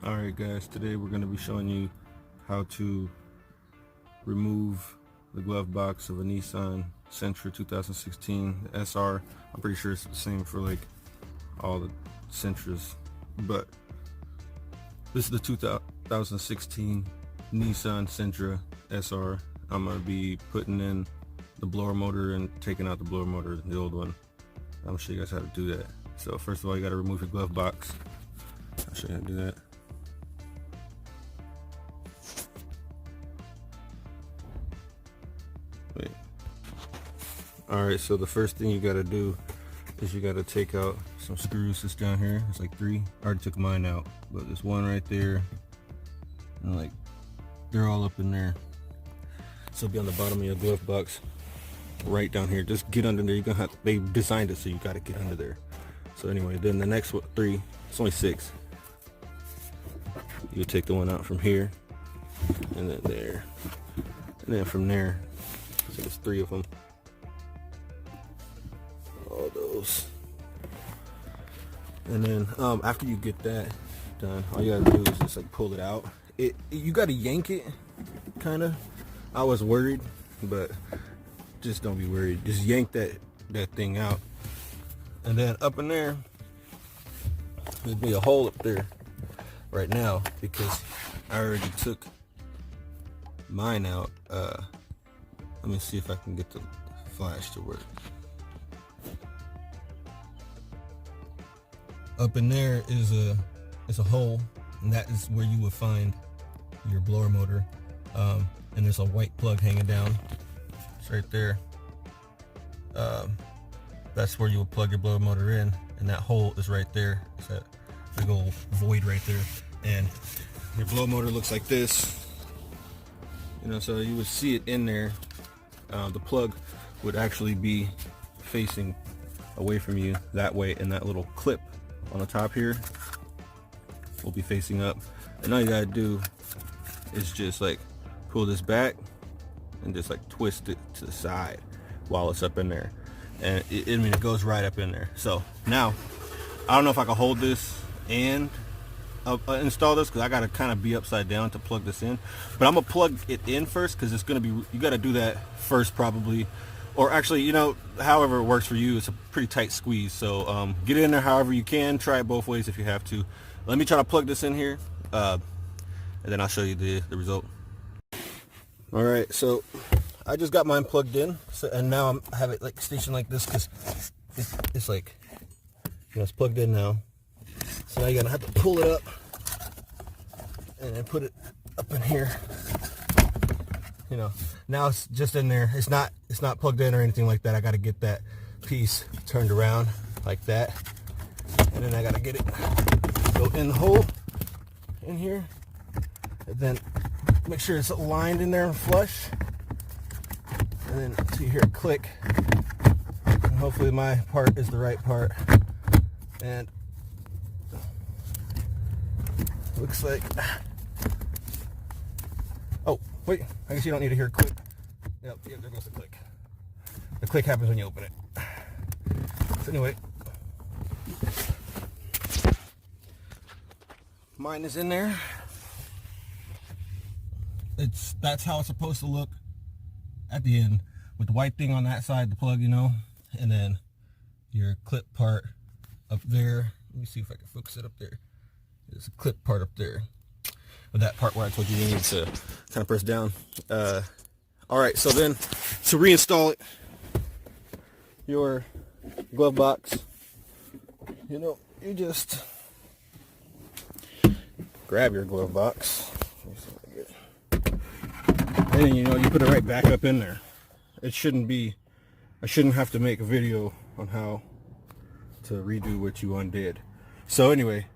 Alright guys, today we're going to be showing you how to remove the glove box of a Nissan Sentra 2016 SR. I'm pretty sure it's the same for like all the Sentras, but this is the 2016 Nissan Sentra SR. I'm going to be putting in the blower motor and taking out the blower motor, the old one. I'm going to show you guys how to do that. So first of all, you got to remove your glove box. I'll show you how to do that. Wait. Alright, so the first thing you got to do is you got to take out some screws that's down here. It's like 3. I already took mine out, but there's one right there, and like they're all up in there. So it'll be on the bottom of your glove box, right down here. Just get under there. You're gonna have. They designed it so you got to get under there. So anyway, then the next 3. It's only 6. You take the one out from here, and then there, and then from there. So there's 3 of them. All those. And then after you get that done, all you gotta do is just like pull it out. You gotta yank it, kind of. I was worried, but just don't be worried. Just yank that thing out, and then up in there, there'd be a hole up there right now because I already took mine out. Let me see if I can get the flash to work. Up in there is a hole, and that is where you would find your blower motor. And there's a white plug hanging down. It's right there. That's where you would plug your blower motor in, and that hole is right there. It's that big old void right there. And your blower motor looks like this. You know, so you would see it in there. The plug would actually be facing away from you that way, and that little clip on the top here will be facing up. And all you gotta do is just like pull this back and just like twist it to the side while it's up in there, and it goes right up in there. So now I don't know if I can hold this and install this, because I gotta kind of be upside down to plug this in, but I'm gonna plug it in first, because it's gonna be, you gotta do that first probably, or actually, you know, however it works for you. It's a pretty tight squeeze, so get it in there however you can. Try it both ways if you have to. Let me try to plug this in here, and then I'll show you the result. All right, so I just got mine plugged in, and now I have it like stationed like this, because it's like, you know, it's plugged in now. So now you're gonna have to pull it up and then put it up in here. You know, now it's just in there. It's not plugged in or anything like that. I got to get that piece turned around like that, and then I got to get it go in the hole in here, and then make sure it's aligned in there and flush, and then so you hear it click, and hopefully my part is the right part. And looks like, oh wait, I guess you don't need to hear a click. Yep, there goes the click. The click happens when you open it. So anyway, mine is in there. That's how it's supposed to look at the end, with the white thing on that side, the plug, you know, and then your clip part up there. Let me see if I can focus it up there. There's a clip part up there, with that part where I told you need to kind of press down. All right, so then to reinstall it, your glove box, you know, you just grab your glove box, and then, you know, you put it right back up in there. It shouldn't be, I shouldn't have to make a video on how to redo what you undid. So anyway,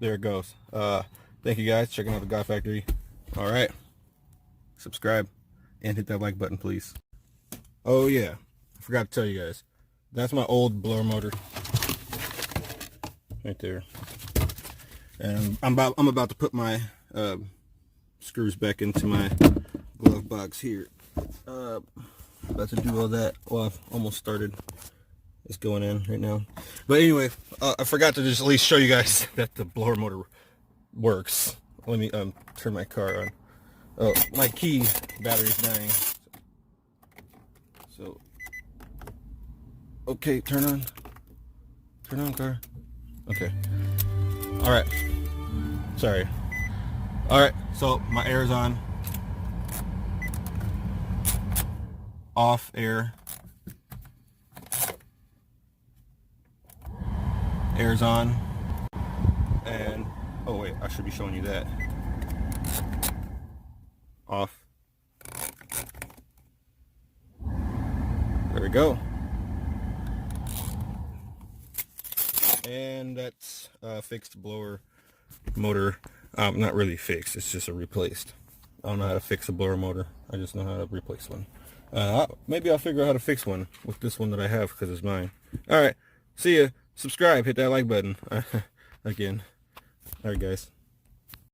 there it goes. Thank you guys checking out the God Factory. All right, subscribe and hit that like button, please. Oh yeah, I forgot to tell you guys, that's my old blower motor right there, and I'm about to put my screws back into my glove box here. About to do all that. Well, I've almost started. It's going in right now. But anyway, I forgot to just at least show you guys that the blower motor works. Let me turn my car on. Oh, my key battery's dying. So, okay, turn on car. Okay. All right. Sorry. All right. So my air's on. Off air. Air's on. And oh wait, I should be showing you that. Off. There we go. And that's fixed blower motor. Not really fixed, it's just a replaced. I don't know how to fix a blower motor. I just know how to replace one. Maybe I'll figure out how to fix one with this one that I have because it's mine. Alright, see ya. Subscribe, hit that like button. Again. Alright guys.